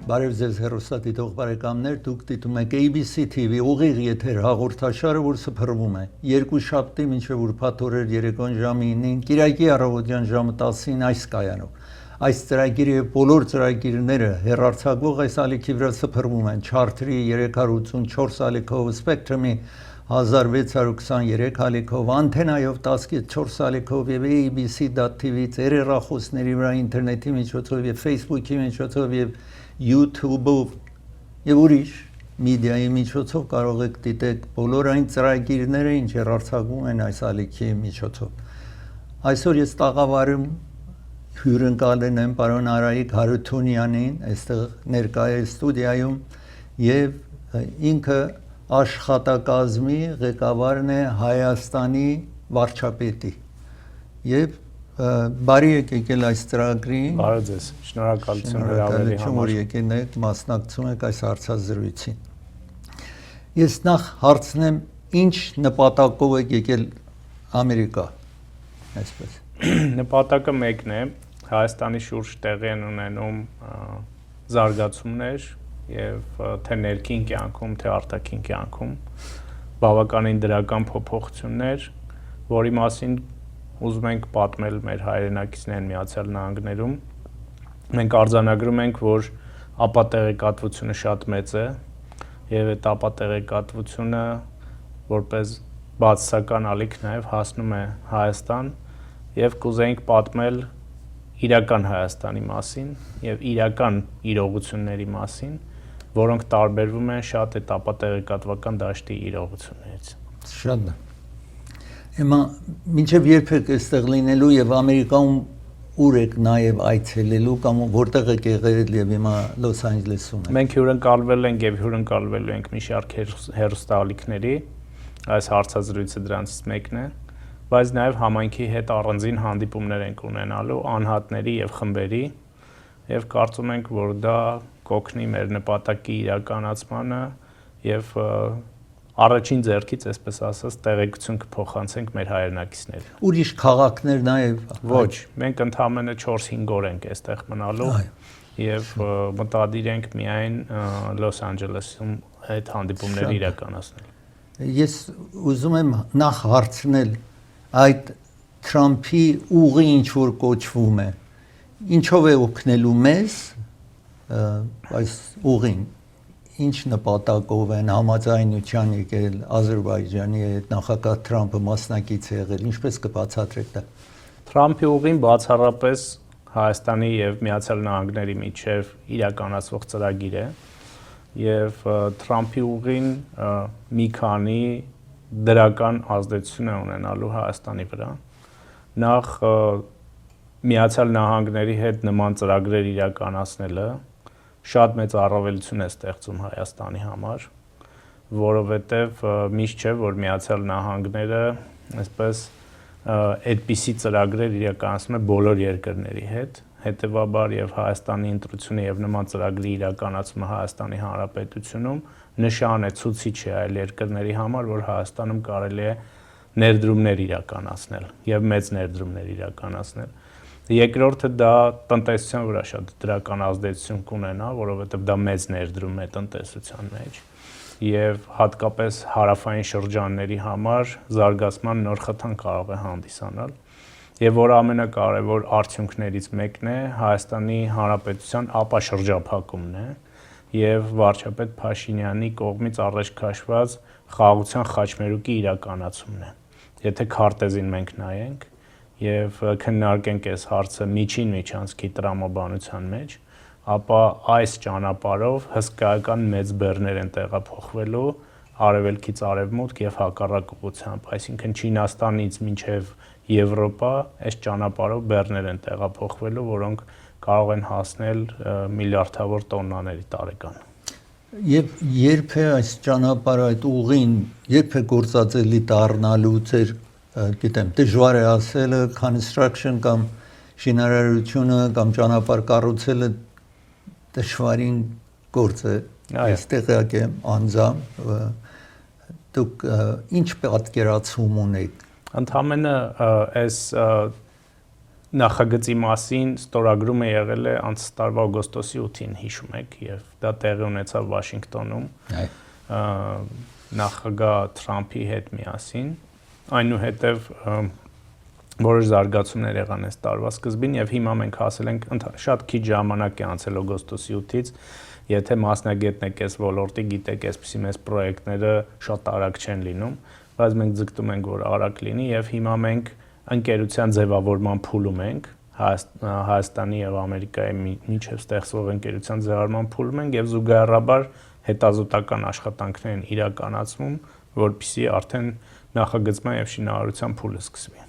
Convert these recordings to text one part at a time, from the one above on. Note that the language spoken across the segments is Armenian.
Բարև ձեզ հեռուստադիտող բարեկամներ, դուք դիտում եք ABC TV ուղիղ եթեր հաղորդաշարը, որ սփռվում է երկուշաբթի մինչև ուրբաթ օրեր երեկոյան ժամը 9-ին, Կիրակի առավոտյան ժամը 10-ին այս կայանով։ Այս ծրագիրը եւ բոլոր ծրագիրները հեռարձակվող այս ալիքի վրա սփռվում են Charter-ի 384 ալիքով, Spectrum-ի 1623 ալիքով, անթենայով 10.4 ալիքով եւ ABC.tv ծերերախոսների վրա ինտերնետի միջոցով եւ Facebook-ի միջոցով եւ YouTube-ով եւ ուրիշ մեդիայի միջոցով կարող եք դիտել բոլոր այն ծրագիրները, ինչ հեռարձակվում են այս ալիքի միջոցով։ Այսօր ես տաղավարում հյուրընկալել եմ պարոն Արայիկ Հարությունյանին, այստեղ ներկա է ստուդիայում եւ ինքը աշխատակազմի ղեկավարն է Հայաստանի վարչապետի եւ բարի եկել այս ծրագրին։ Բարև ձեզ, շնորհակալություն հրավերի համար։ Որ եկել եք, մասնակցում եք այս հարցազրույցին։ Ես նախ հարցնեմ, ինչ նպատակով եք եկել Ամերիկա, այսպես։ Նպատակը մեկն է, Հայաստանի շուրջ տեղի են ունենում զարգացումներ եւ թե ներքին կյանքում, թե արտաքին կյանքում բավականին դրական փոփոխություններ, որի մասին ուզում ենք պատմել մեր հայրենակիցներին Միացյալ Նահանգներում։ Մենք արձանագրում ենք, որ ապատեղեկատվությունը շատ մեծ է եւ այդ ապատեղեկատվությունը որպես բացասական ալիք նաեւ հասնում է Հայաստան եւ կուզեինք պատմել իրական Հայաստանի մասին եւ իրական իրողությունների մասին, որոնք տարբերվում են շատ այդ ապատեղեկատվական դաշտի իրողություններից։ Շատ է։ Հիմա մինչև երբ եք այստեղ լինելու եւ Ամերիկայում ուր եք նաեւ այցելելու կամ որտեղ եք եղել եւ հիմա Լոս Անջելեսում եք։ Մենք հյուրընկալվել ենք եւ հյուրընկալվելու ենք մի շարք հեռուստաալիքների, այս հարցազրույցը դրանցից մեկն է, բայց նաեւ համայնքի հետ առանձին հանդիպումներ ենք ունենալու անհատների եւ խմբերի եւ կարծում ենք, որ դա կօգնի մեր նպատակի իրականացմանը եւ առաջին ձեռքից, այսպես ասած, տեղեկություն կփոխանցենք մեր հայրենակիցներին։ Ուրիշ քաղաքներ նաև ոչ, մենք ընդամենը 4-5 օր ենք այստեղ մնալու եւ մտադիր ենք միայն Լոս Անջելեսում այդ հանդիպումները իրականացնել։ Ես ուզում եմ նախ հարցնել այդ Թրամփի ուղի ինչ որ կոչվում է, ինչով է օգնելու մեզ այս ուղին։ Ինչ նպատակով են համաձայնության եկել Ադրբեջանի հետ նախագահ Թրամփը մասնակից է եղել, ինչպես կբացատրեք դա։ Թրամփի ուղին բացառապես Հայաստանի եւ Միացյալ Նահանգների միջև իրականացվող ծրագիր է եւ Թրամփի ուղին մի քանի դրական ազդեցություն է ունենալու Հայաստանի վրա։ Նախ Միացյալ Նահանգների հետ նման ծրագրեր իրականացնելը շատ մեծ առավելություն է ստեղծում Հայաստանի համար, որովհետև միշտ չէ, որ Միացյալ Նահանգները այսպես այդպիսի ծրագրեր իրականացնում է բոլոր երկրների հետ, հետևաբար եւ Հայաստանի ընտրությունը եւ նման ծրագրի իրականացումը Հայաստանի Հանրապետությունում նշան է, ցուցիչ է այլ երկրների համար, որ Հայաստանում կարելի է ներդրումներ իրականացնել եւ մեծ ներդրումներ իրականացնել։ Երկրորդը դա տնտեսության վրա շատ դրական ազդեցություն կունենա, որովհետև դա մեծ ներդրում է տնտեսության մեջ եւ հատկապես հարավային շրջանների համար զարգացման նոր խթան կարող է հանդիսանալ եւ որ ամենակարևոր արդյունքներից մեկն է Հայաստանի Հանրապետության ապաշրջափակումն է եւ վարչապետ Փաշինյանի կողմից առաջ քաշված խաղաղության խաչմերուկի իրականացումն է։ Եթե քարտեզին մենք նայենք եւ քննարկենք այս հարցը միջին միջանցքի տրամաբանության մեջ, ապա այս ճանապարհով հսկայական մեծ բեռներ են տեղափոխվելու արևելքից արևմուտք եւ հակառակ ուղղությամբ, այսինքն Չինաստանից մինչեւ Եվրոպա այս ճանապարհով բեռներ են տեղափոխվելու, որոնք կարող են հասնել միլիարդավոր տոննաների տարեկան։ Եվ երբ է այս ճանապարհը այդ ուղին, երբ է գործածելի դառնալու ձեր գիտեմ, դժվար է ասելը, construction կամ շինարարությունը կամ ճանապարհ կառուցելը դժվարին գործ է։ Այստեղ եկեմ անձամբ դուք ինչ պատկերացում ունեք։ Ընդհանրապես այս նախագծի մասին ստորագրումը եղել է անցած տարվա օգոստոսի 8-ին, հիշում եք, եւ դա տեղի ունեցավ Վաշինգտոնում նախագահ Թրամփի հետ միասին, այնուհետև որոշ զարգացումներ եղան այս տարվա սկզբին եւ հիմա մենք հասել ենք շատ քիչ ժամանակ է անցել օգոստոսի 8-ից, եթե մասնագետն եք այս ոլորտի, գիտեք, այսպիսի մեծ պրոյեկտները շատ արագ չեն լինում, բայց մենք ձգտում ենք, որ արագ լինի եւ հիմա մենք ընկերության ձևավորման փուլում ենք, Հայաստանի եւ Ամերիկայի միջև ստեղծվող ընկերության ձևավորման փուլում ենք եւ զուգահեռաբար հետազոտական աշխատանքներ են իրականացվում, որպեսզի արդեն նախագծման եւ շինարարության փուլը սկսվի։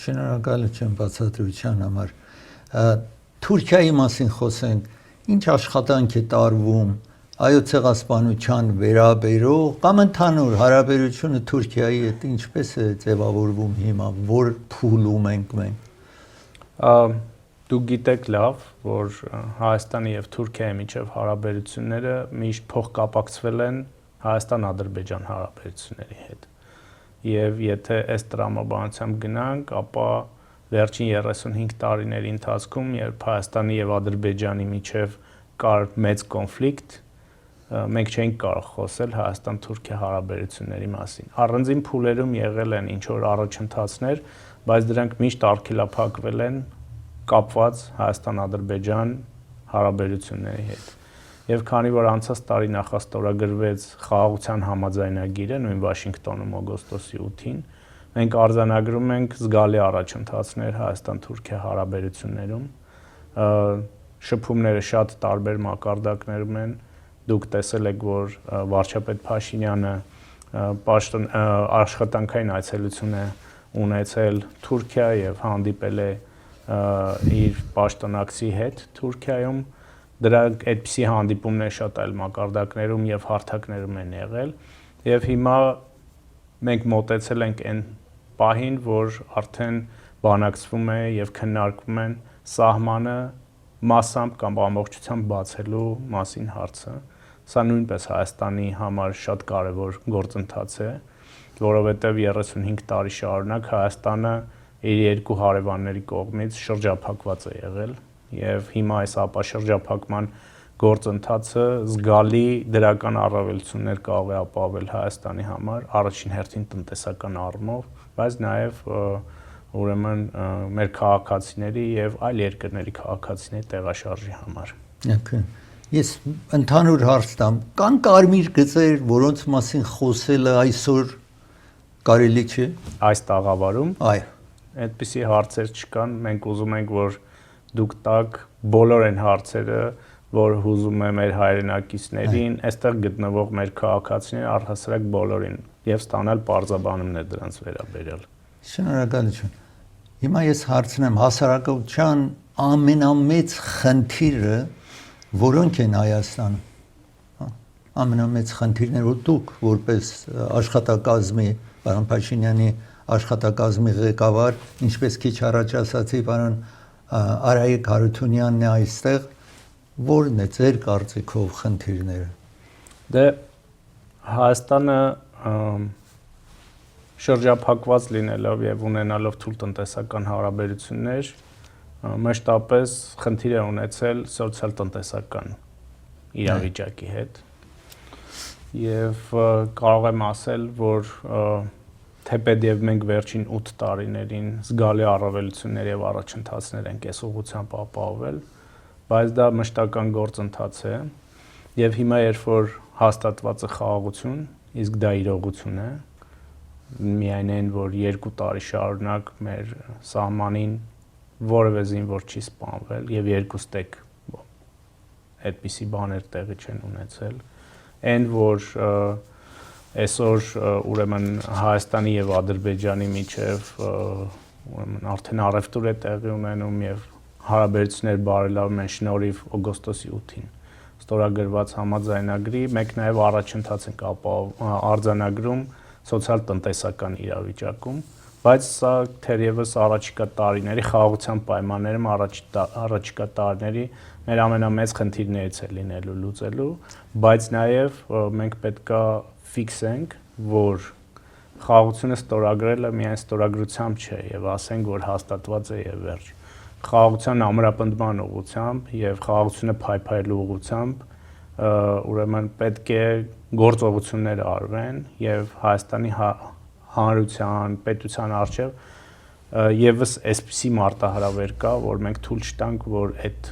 Շնորհակալություն բացատրության համար։ Թուրքիայի մասին խոսենք, ինչ աշխատանք է տարվում Այո ցեղասպանության վերաբերող կամ ընդհանուր հարաբերությունը Թուրքիայի հետ ինչպես է ձևավորվում հիմա, որ փուլում ենք մենք։ Դուք գիտեք լավ, որ Հայաստանի եւ Թուրքիայի միջև հարաբերությունները միշտ փոխկապակցվել են Հայաստան-Ադրբեջան հարաբերությունների հետ։ Եվ եթե այս տրամաբանությամբ գնանք, ապա վերջին 35 տարիների ընթացքում, երբ Հայաստանի եւ Ադրբեջանի միջև կար մեծ կոնֆլիկտ, մենք չենք կարող խոսել Հայաստան-Թուրքիա հարաբերությունների մասին։ Առանձին փուլերում եղել են ինչ-որ առաջընթացներ, բայց դրանք միշտ արգելափակվել են կապված Հայաստան-Ադրբեջան հարաբերությունների հետ։ Եվ քանի որ անցած տարի նախաստորագրվեց խաղաղության համաձայնագիրը նույն Վաշինգտոնում օգոստոսի 8-ին, մենք արձանագրում ենք զգալի առաջընթացներ Հայաստան-Թուրքիա հարաբերություններում։ Շփումները շատ տարբեր մակարդակներում են։ Դուք տեսել եք, որ վարչապետ Փաշինյանը աշխատանքային այցելություն է ունեցել Թուրքիա եւ հանդիպել է իր պաշտոնակցի հետ Թուրքիայում։ Դրանք այդպիսի հանդիպումներ շատ այլ մակարդակներում եւ հարթակներում են եղել եւ հիմա մենք մոտեցել ենք այն պահին, որ արդեն բանակցվում է եւ քննարկվում են սահմանը մասամբ կամ ամբողջությամբ բացելու մասին հարցը։ Սա նույնպես Հայաստանի համար շատ կարևոր գործընթաց է, որովհետև 35 տարի շարունակ Հայաստանը իր երկու հարևանների կողմից շրջափակված է եղել եւ հիմա այս ապաշրջափակման գործընթացը զգալի դրական առավելություններ կարող է ապահովել Հայաստանի համար, առաջին հերթին տնտեսական առումով, բայց նաեւ ուրեմն մեր քաղաքացիների եւ այլ երկրների քաղաքացիների տեղաշարժի համար։ Ես ընդհանուր հարց տամ, կան կարմիր գծեր, որոնց մասին խոսելը այսօր կարելի չէ։ Այս տաղավարում։ Այո։ Այդպիսի հարցեր չկան, մենք ուզում ենք, որ դուք տակ բոլոր այն հարցերը, որ հուզում է մեր հայրենակիցներին, այստեղ գտնվող մեր քաղաքացիներին, առհասարակ բոլորին, եւ ստանալ պարզաբանումներ դրանց վերաբերյալ։ Շնորհակալություն։ Հիմա ես հարցնեմ հասարակության ամենամեծ խնդիրը որոնք են Հայաստանում։ Ամենամեծ խնդիրները, որ դուք որպես աշխատակազմի պարոն Փաշինյանի աշխատակազմի ղեկավար, ինչպես քիչ առաջ ասացի պարոն Արայիկ Հարությունյանն է այստեղ, որն է ձեր կարծիքով խնդիրները։ Դե Հայաստանը շրջափակված լինելով եւ ունենալով թույլ տնտեսական հարաբերություններ մշտապես խնդիր է ունեցել սոցիալ-տնտեսական իրավիճակի հետ եւ կարող եմ ասել, որ թեպետ մենք վերջին 8 տարիներին զգալի առավելություններ եւ առաջընթացներ ենք այս ուղղությամբ ապահովել, բայց դա մշտական գործընթաց է եւ հիմա երբ որ հաստատված է խաղաղություն, իսկ դա իրողություն է, միայն այն, որ 2 տարի շարունակ մեր սահմանին որևէ զինվոր չի սպանվել եւ երկուստեք այդպիսի բաներ տեղի չեն ունեցել, այն որ այսօր ուրեմն Հայաստանի եւ Ադրբեջանի միջև ուրեմն արդեն առևտուր է տեղի ունենում եւ հարաբերություններ բարելավում են շնորհիվ օգոստոսի 8-ին ստորագրված համաձայնագրի, մենք նաեւ առաջընթաց ենք արձանագրում սոցիալ-տնտեսական իրավիճակում, բայց սա թերևս առաջիկա տարիների խաղաղության պայմաններում առաջիկա տարիների մեր ամենամեծ խնդիրներից է լինելու լուծելու, բայց նաև մենք պետքա ֆիքսենք, որ խաղաղությունը ստորագրելը միայն ստորագրությամբ չէ եւ ասենք որ հաստատված է եւ վերջ։ Խաղաղության ամրապնդման ուղղությամբ եւ խաղաղությունը փայփայելու ուղղությամբ ուրեմն պետք է գործողություններ արվեն եւ Հայաստանի հանրության, պետության արչեւ եւս այսպիսի մարտահրավեր կա, որ մենք թույլ չտանք, որ այդ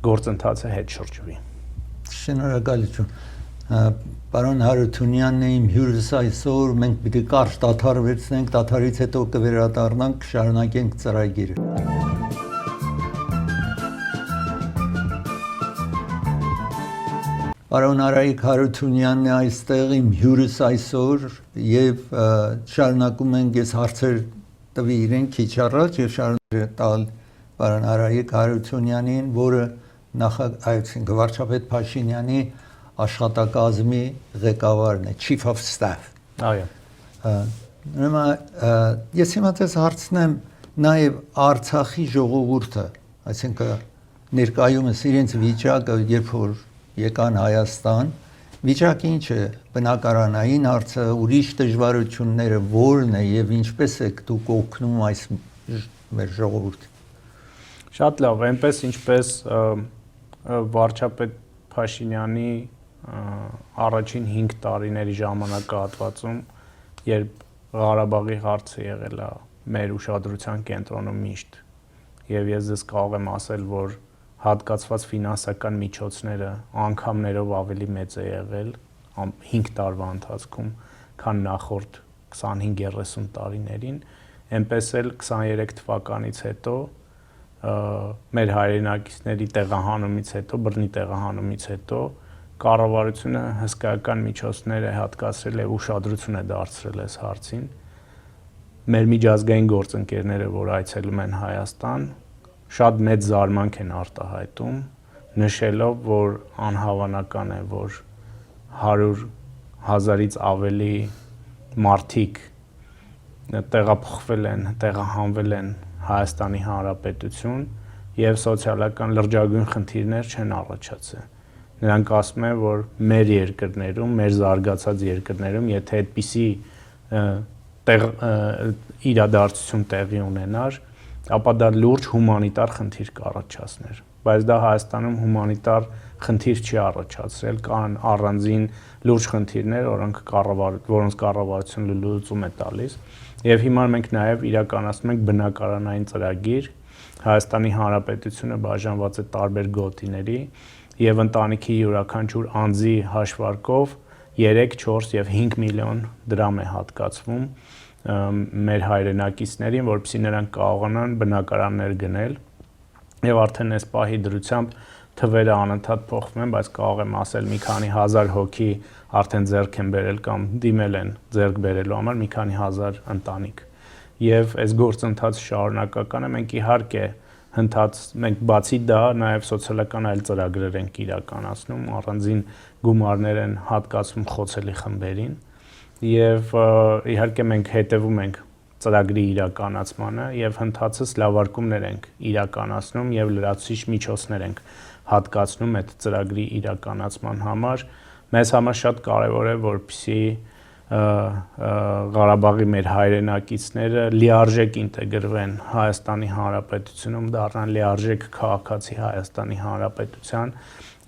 գործընթացը հետ շրջվի։ Շնորհակալություն։ Պարոն Հարությունյանն իմ հյուրս այսօր, մենք պիտի կարճ դադար վերցնենք, դադարից հետո կվերադառնանք, կշարունակենք ծրագիրը։ Պարոն Արայիկ Հարությունյանն է այստեղ իմ հյուրս այսօր եւ շարունակում ենք այս հարցեր տվի իրեն քիչ առաջ եւ շարունակել տալ պարոն Արայիկ Հարությունյանին, որը այսինքն վարչապետ Փաշինյանի աշխատակազմի ղեկավարն է, Chief of Staff։ Այո։ Ես հիմա ձեզ հարցնեմ նաեւ Արցախի ժողովուրդը, այսինքն ներկայումս իրենց վիճակը, երբ որ եկան Հայաստան, վիճակը ինչ է, բնակարանային հարցը, ուրիշ դժվարությունները որն է եւ ինչպես եք դուք օգնում այս մեր ժողովուրդին։ Շատ լավ, այնպես ինչպես վարչապետ Փաշինյանի առաջին 5 տարիների ժամանակահատվածում, երբ Ղարաբաղի հարցը եղել է մեր ուշադրության կենտրոնում միշտ, եւ ես ձեզ կարող եմ ասել, որ հատկացված ֆինանսական միջոցները անգամներով ավելի մեծ է եղել 5 տարվա ընթացքում, քան նախորդ 25-30 տարիներին, այնպես էլ 23 թվականից հետո մեր հայրենակիցների տեղահանումից հետո, բռնի տեղահանումից հետո կառավարությունը հսկայական միջոցներ է հատկացրել եւ ուշադրություն է դարձրել այս հարցին։ Մեր միջազգային գործընկերները, որ այցելում են Հայաստան, շատ մեծ զարմանք են արտահայտում, նշելով, որ անհավանական է, որ 100,000-ից ավելի մարդիկ տեղափոխվել են, տեղահանվել են Հայաստանի Հանրապետություն եւ սոցիալական լրջագույն խնդիրներ չեն առաջացել։ Նրանք ասում են, որ մեր երկրներում, մեր զարգացած երկրներում, եթե այդպիսի իրադարձություն տեղի ունենար, ապա դա լուրջ հումանիտար խնդիր կառաջացներ, բայց դա Հայաստանում հումանիտար խնդիր չի առաջացրել, կան առանձին լուրջ խնդիրներ, որոնց կառավարությունը լուծում է տալիս, եւ հիմա մենք նաեւ իրականացնում ենք բնակարանային ծրագիր, Հայաստանի Հանրապետությունը բաժանված է տարբեր գոտիների եւ ընտանիքի յուրաքանչյուր անձի հաշվարկով 3, 4 եւ 5 միլիոն դրամ է հատկացվում մեր հայրենակիցներին, որպեսզի նրանք կարողանան բնակարաններ գնել եւ արդեն այս պահի դրությամբ թվերը անընդհատ փոխվում են, բայց կարող եմ ասել մի քանի հազար հոգի արդեն ձեռք են բերել կամ դիմել են ձեռք բերելու համար մի քանի հազար ընտանիք։ Եվ այս գործընթացը շարունակական է, մենք իհարկե մենք բացի դա նաև սոցիալական այլ ծրագրեր ենք իրականացնում, առանձին գումարներ են հատկացվում խոցելի խմբերին եւ իհարկե մենք հետևում ենք ծրագրի իրականացմանը եւ հնդածս լավարկումներ ենք իրականացնում եւ լրացուցիչ միջոցներ ենք հատկացնում այդ ծրագրի իրականացման համար։ Մեզ համար շատ կարեւոր է, որպեսզի Ղարաբաղի մեր հայրենակիցները լիարժեք ինտեգրվեն Հայաստանի Հանրապետությունում, դառնան լիարժեք քաղաքացի Հայաստանի Հանրապետության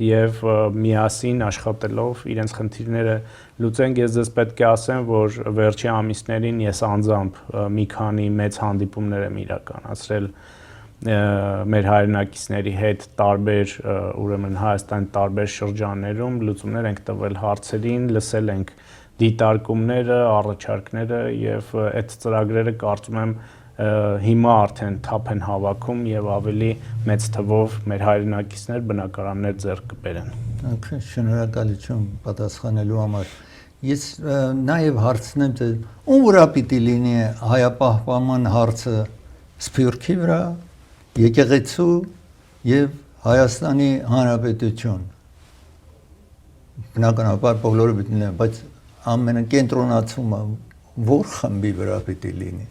եւ միասին աշխատելով իրենց խնդիրները լուծեն։ Ես ձեզ պետք է ասեմ, որ վերջի ամիսներին ես անձամբ մի քանի մեծ հանդիպումներ եմ իրականացրել մեր հայրենակիցների հետ տարբեր ուրեմն Հայաստանի տարբեր շրջաններում, լուծումներ ենք տվել հարցերին, լսել ենք դիտարկումները, առաջարկները եւ այդ ծրագրերը կարծում եմ հիմա արդեն թափ են հավաքում եւ ավելի մեծ թվով մեր հայրենակիցներ բնակարաններ ձեռք կբերեն։ Շնորհակալություն պատասխանելու համար։ Ես նաեւ հարցնեմ, թե ում վրա պիտի լինի հայապահպանման հարցը Սփյուռքի վրա, եկեղեցու եւ Հայաստանի Հանրապետություն։ Բնականաբար բոլորը պիտի լինեն, բայց ամենակենտրոնացումը որ խմբի վրա պիտի լինի։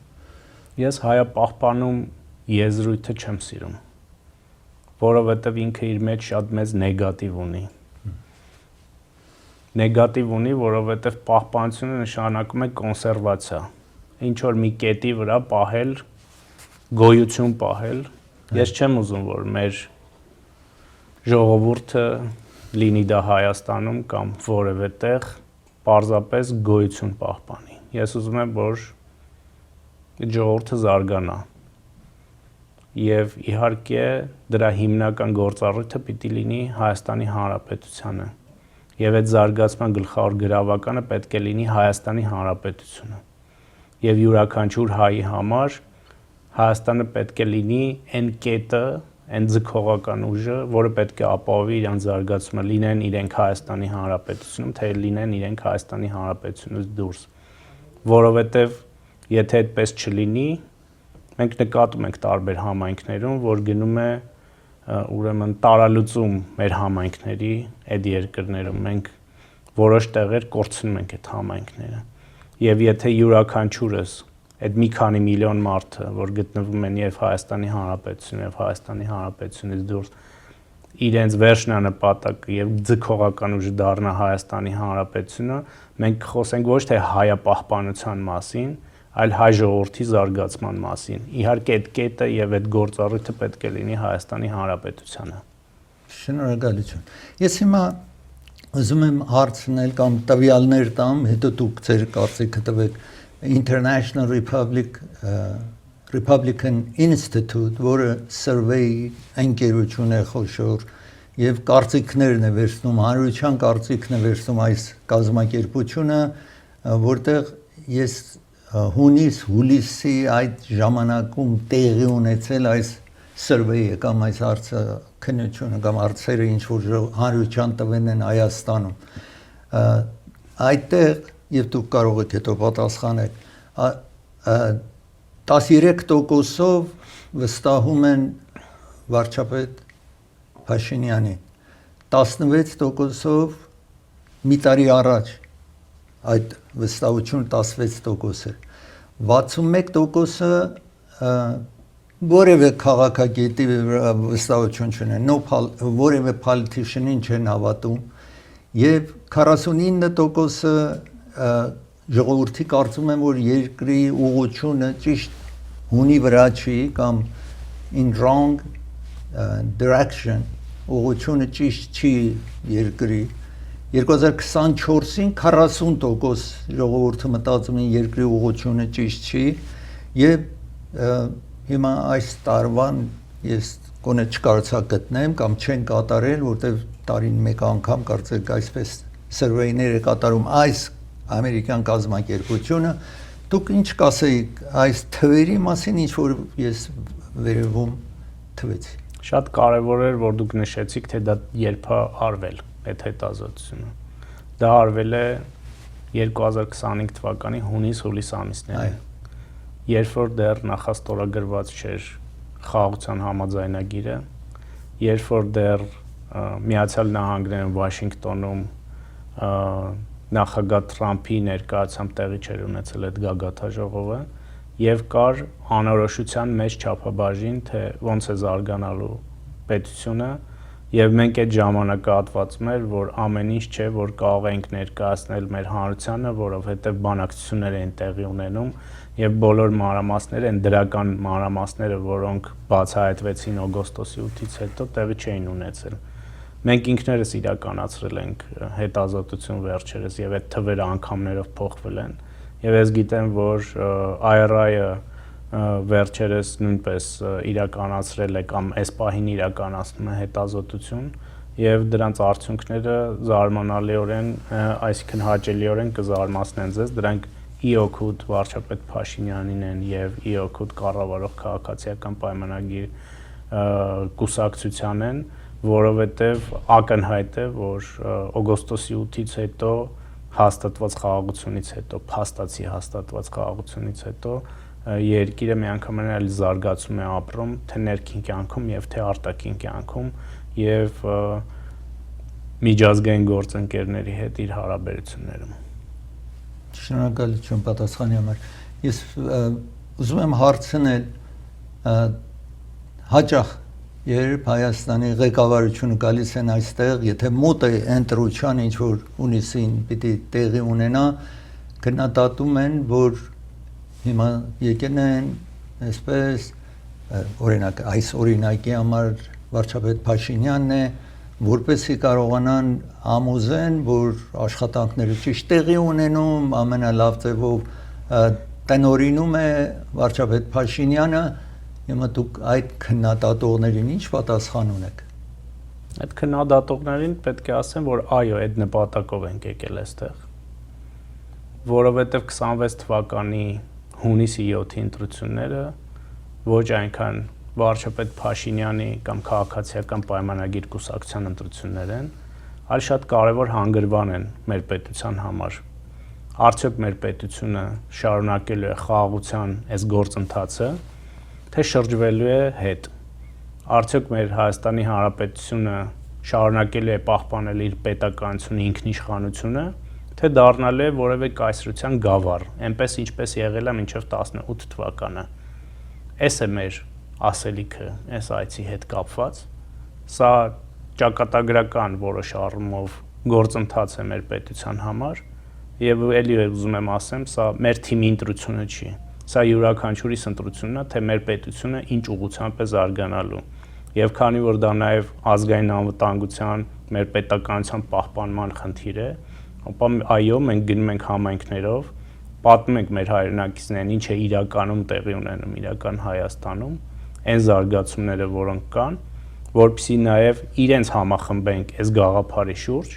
Ես հայապահպանում եզրույթը չեմ սիրում, որովհետև ինքը իր մեջ շատ մեծ նեգատիվ ունի։ նեգատիվ ունի, որովհետև պահպանությունը նշանակում է կոնսերվացիա։ Ինչ որ մի կետի վրա պահել, գոյություն պահել։ Ես չեմ ուզում, որ մեր ժողովուրդը լինի դա Հայաստանում կամ որևէ տեղ պարզապես գոյություն պահպանի։ Ես ուզում եմ, որ ժողովուրդը զարգանա։ Եվ իհարկե դրա հիմնական գործառույթը պիտի լինի Հայաստանի Հանրապետությանը։ Եվ այդ զարգացման գլխավոր գրավականը պետք է լինի Հայաստանի Հանրապետությունը։ Եվ յուրաքանչյուր հայի համար Հայաստանը պետք է լինի այն կետը, այն ձգողական ուժը, որը պետք է ապահովի իրենց զարգացումը, լինեն իրենք Հայաստանի Հանրապետությունում, թե լինեն իրենք Հայաստանի Հանրապետությունից դուրս։ Որովհետև եթե այդպես չլինի, մենք նկատում ենք տարբեր համայնքներում, որ գնում է ուրեմն տարալուծում մեր համայնքների այդ երկրներում, մենք որոշ տեղեր կորցնում ենք այդ համայնքները։ Եվ եթե յուրաքանչյուրս այդ մի քանի միլիոն մարդը, որ գտնվում են եւ Հայաստանի Հանրապետությունում եւ Հայաստանի Հանրապետությունից դուրս, իրենց վերջնանպատակը եւ ձգողական ուժը դառնա Հայաստանի Հանրապետությունը, մենք խոսենք ոչ թե հայապահպանության մասին, այլ հայ ժողովրդի զարգացման մասին։ Իհարկե այդ կետը եւ այդ գործառույթը պետք է լինի Հայաստանի Հանրապետությանը։ Շնորհակալություն։ Ես հիմա ուզում եմ հարցնել կամ տվյալներ տամ, հետո դուք ձեր կարծիքը տվեք International Republican Institute, որը survey ընկերություն է խոշոր եւ կարծիքներն է վերցնում, հանրության կարծիքն է վերցնում այս կազմակերպությունը, որտեղ ես հունիսի այդ ժամանակում տեղի ունեցել այս survey-ը կամ այս հարցաքննությունը կամ հարցերը ինչ որ հանրության տվեն են Հայաստանում այդտեղ եւ դուք կարող եք հետո պատասխանել 13%-ով վստահում են վարչապետ Փաշինյանին 16%-ով մի տարի առաջ այդ վստահությունը 16% էր 61%-ը որևէ քաղաքագետի վստահություն չունեն որևէ politician-ին չեն հավատում եւ 49%-ը ժողովրդի կարծում են որ երկրի ուղղությունը ճիշտ հունի վրա չի կամ in wrong direction ուղղությունը ճիշտ չի երկրի 2024-ին 40% ժողովուրդը մտածում են երկրի ուղղությունը ճիշտ չի եւ հիմա այս տարվան ես կոնե չկարողացա գտնեմ կամ չեն կատարել որտեվ տարին մեկ անգամ կարծեք այսպես survey-ները կատարում այս ամերիկյան կազմակերպությունը դուք ինչ կասեիք այս թվերի մասին ինչ որ ես վերևում թվեցի Շատ կարևոր էր որ դուք նշեցիք թե դա երբ է արվել այդ հետազոտությունը դա արվել է 2025 թվականի հունիս-հուլիս ամիսներին երբ որ դեռ նախաստորագրված չէր խաղաղության համաձայնագիրը երբ որ դեռ Միացյալ Նահանգներում Վաշինգտոնում նախագահ Թրամփի ներկայությամբ տեղի չէր ունեցել այդ գագաթաժողովը եւ կար անորոշության մեջ չափաբաժին թե ոնց է զարգանալու պետությունը եւ մենք այդ ժամանակահատվածում էր որ ամեն ինչ չէ որ կարող ենք ներկայացնել մեր հանրությանը որովհետեւ բանակցություններ են տեղի ունենում եւ բոլոր մանրամասները են դրական մանրամասները որոնք բացահայտվեցին օգոստոսի 8-ից հետո տեղի չէին ունեցել մենք ինքներս իրականացրել ենք հետազոտություն վերջերս եւ այդ թվերը անգամներով փոխվել են եւ ես գիտեմ որ IRI-ը վերջերս նույնպես իրականացրել է կամ այս պահին իրականացնում է հետազոտություն եւ դրանց արդյունքները զարմանալիորեն այսինքն հաճելիորեն կզարմացնեն ձեզ դրանք իօքուտ վարչապետ Փաշինյանին են եւ իօքուտ կառավարող քաղաքացիական պայմանագիր կուսակցության են որովհետեւ ակնհայտ է որ օգոստոսի 8-ից հետո հաստատված խաղաղությունից հետո փաստացի հաստատված խաղաղությունից հետո երկիրը միանգամայն այլ զարգացում է ապրում թե ներքին կյանքում եւ թե արտաքին կյանքում եւ միջազգային գործընկերների հետ իր հարաբերություններում Շնորհակալություն պատասխանի համար ես ուզում եմ հարցնել հաճախ երբ Հայաստանի ղեկավարությունը գալիս են այստեղ, եթե մոտ է ընտրության ինչ որ հունիսին պիտի տեղի ունենա, քննադատում են, որ հիմա եկել են այսպես օրինակ այս օրինակի համար վարչապետ Փաշինյանն է, որպեսզի կարողանան համոզեն, որ աշխատանքները ճիշտ տեղի ունենում, ամենալավ ձևով տնօրինում է վարչապետ Փաշինյանը, հիմա դուք այդ քննադատողներին ինչ պատասխան ունեք։ Այդ քննադատողներին պետք է ասեմ, որ այո, այդ նպատակով ենք եկել այստեղ, որովհետև 26 թվականի հունիսի 7-ի ընտրությունները ոչ այնքան վարչապետ Փաշինյանի կամ քաղաքացիական պայմանագիր կուսակցության ընտրություններ են, այլ շատ կարևոր հանգրվան են մեր պետության համար։ Արդյոք մեր պետությունը շարունակելու է խաղաղության այս գործընթացը, թե շրջվելու է հետ։ Արդյոք մեր Հայաստանի Հանրապետությունը շարունակելու է պահպանել իր պետականությունը, ինքնիշխանությունը, թե դառնալու է որևէ կայսրության գավառ, այնպես ինչպես եղել է մինչև 18 թվականը։ Այս է մեր ասելիքը այս այցի հետ կապված, սա ճակատագրական որոշ առումով գործընթաց է մեր պետության համար եւ ելի ուզում եմ ասեմ, սա մեր թիմի ընտրությունը չի, սա յուրաքանչյուրիս ընտրությունն է, թե մեր պետությունը ինչ ուղղությամբ է զարգանալու եւ քանի որ դա նաեւ ազգային անվտանգության, մեր պետականության պահպանման խնդիր է, ապա այո, մենք գնում ենք համայնքներով, պատմում ենք մեր հայրենակիցներին ինչ է իրականում տեղի ունենում իրական Հայաստանում, այն զարգացումները, որոնք կան, որպեսզի նաև իրենց համախմբենք այս գաղափարի շուրջ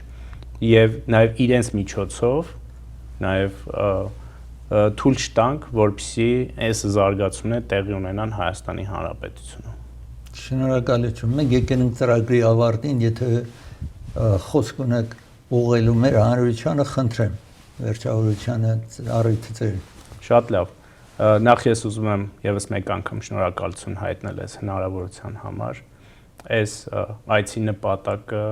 եւ նաև իրենց միջոցով նաև թույլ չտանք, որպեսզի այս զարգացումները տեղի ունենան Հայաստանի Հանրապետությունում։ Շնորհակալություն։ Մենք եկել ենք ծրագրի ավարտին, եթե խոսք ունեք ուղղելու մեր հանրությանը, խնդրեմ, վերջավորությանը առիթը ձեր։ Շատ լավ։ Նախ ես ուզում եմ եւս մեկ անգամ շնորհակալություն հայտնել այս հնարավորության համար։ Այս այցի նպատակը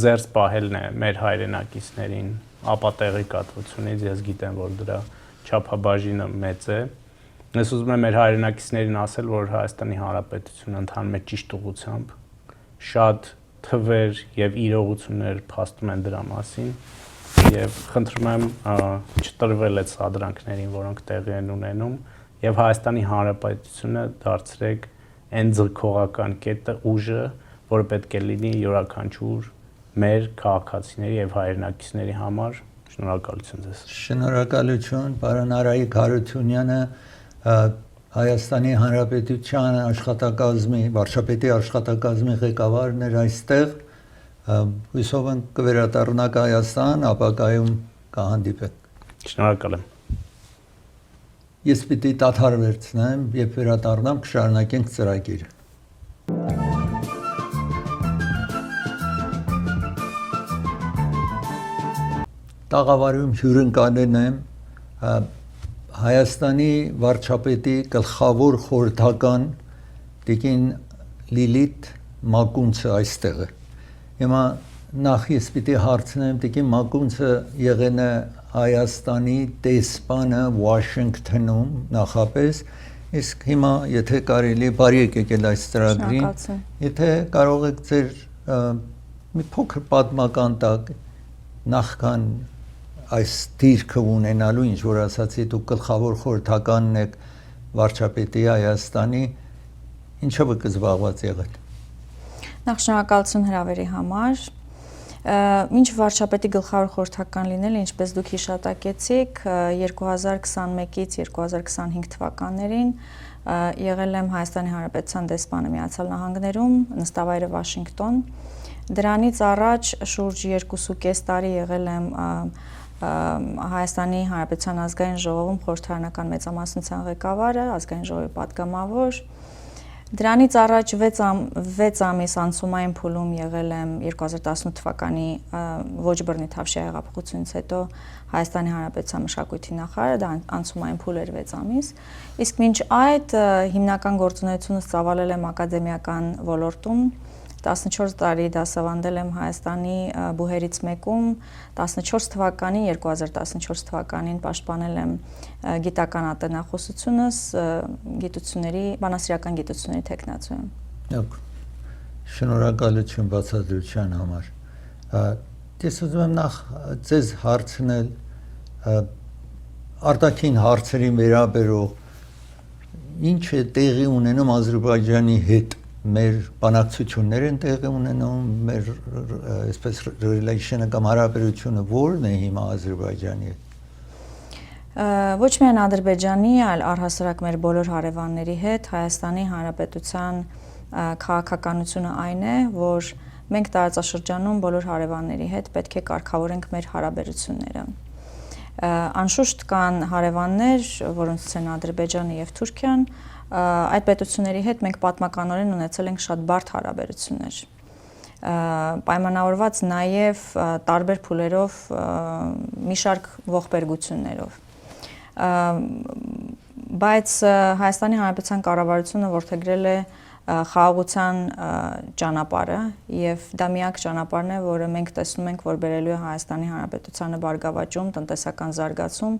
զերծ պահելն է մեր հայրենակիցներին ապատեղեկատվությունից, ես գիտեմ, որ դրա չափաբաժինը մեծ է։ Ես ուզում եմ մեր հայրենակիցներին ասել, որ Հայաստանի Հանրապետությունը ընթանում է ճիշտ ուղղությամբ, շատ թվեր եւ իրողություններ փաստում են դրա մասին եւ խնդրում եմ չտրվել այդ սադրանքներին, որոնք տեղի են ունենում եւ Հայաստանի Հանրապետությունը դարձրեք այն ձգողական կետը, ուժը, որը պետք է լինի յուրաքանչյուր մեր քաղաքացիների եւ հայրենակիցների համար։ Շնորհակալություն ձեզ։ Շնորհակալություն, պարոն Արայիկ Հարությունյանը, Հայաստանի Հանրապետության աշխատակազմի, վարչապետի աշխատակազմի ղեկավարն էր այստեղ, հույսով ենք կվերադառնաք Հայաստան, ապագայում կհանդիպենք։ Շնորհակալ եմ։ Ես պիտի դադար վերցնեմ, երբ վերադառնամ կշարունակենք ծրագիրը։ Տաղավարում հյուրընկալել եմ Հայաստանի վարչապետի գլխավոր խորհրդական տիկին Լիլիթ Մակունցը այստեղ է։ Հիմա նախ ես պիտի հարցնեմ տիկին Մակունցը եղել է Հայաստանի դեսպանը Վաշինգթոնում նախապես, իսկ հիմա եթե կարելի բարի եկել այս ծրագրին, եթե կարող եք ձեր մի փոքր պատմական տակ նախքան այս դիրքը ունենալու, ինչ որ ասացի, դուք գլխավոր խորհրդականն եք վարչապետի Հայաստանի, ինչով եք զբաղված եղել։ Նախ շնորհակալություն հրավերի համար։ Ինչ վարչապետի գլխավոր խորհրդական լինել, ինչպես դուք հիշատակեցիք, 2021-ից 2025 թվականներին եղել եմ Հայաստանի Հանրապետության դեսպանը Միացյալ Նահանգներում, նստավայրը Վաշինգտոն։ Դրանից առաջ շուրջ 2.5 տարի եղել եմ Հայաստանի Հանրապետության ազգային ժողովում խորհրդարանական մեծամասնության ղեկավարը, ազգային ժողովի պատգամավոր։ Դրանից առաջ 6 ամիս անցումային փուլում եղել եմ 2018 թվականի ոչ բռնի Թավշյա հեղափոխությունից հետո Հայաստանի Հանրապետության մշակույթի նախարարը, դա անցումային փուլ էր 6 ամիս։ Իսկ մինչ այդ հիմնական գործունեությունս ծավալել եմ ակադեմիական ոլորտում, 14 տարի դասավանդել եմ Հայաստանի բուհերից մեկում, 2014 թվականին պաշտպանել եմ գիտական ատենախոսությունս, բանասիրական գիտությունների թեկնածու եմ։ Շնորհակալություն բացատրության համար։ Ես ուզում եմ նախ ձեզ հարցնել արտաքին հարցերի վերաբերող ինչ է տեղի ունենում Ադրբեջանի հետ մեր բանակցություններ են տեղի ունենում մեր այսպես relation-ը կամ հարաբերությունը որն է հիմա Ադրբեջանի հետ Ոչ միայն Ադրբեջանի, այլ առհասարակ մեր բոլոր հարևանների հետ Հայաստանի Հանրապետության քաղաքականությունը այն է, որ մենք տարածաշրջանում բոլոր հարևանների հետ պետք է կարգավորենք մեր հարաբերությունները։ Անշուշտ կան հարևաններ, որոնց են Ադրբեջանը եւ Թուրքիան, այդ պետությունների հետ մենք պատմականորեն ունեցել ենք շատ բարդ հարաբերություններ։ Պայմանավորված նաեւ տարբեր փուլերով մի շարք ողբերգություններով։ Բայց Հայաստանի Հանրապետության կառավարությունը որդեգրել է խաղաղության ճանապարհը եւ դա միակ ճանապարհն է, որը մենք տեսնում ենք, որ բերելու է Հայաստանի Հանրապետությանը բարգավաճում, տնտեսական զարգացում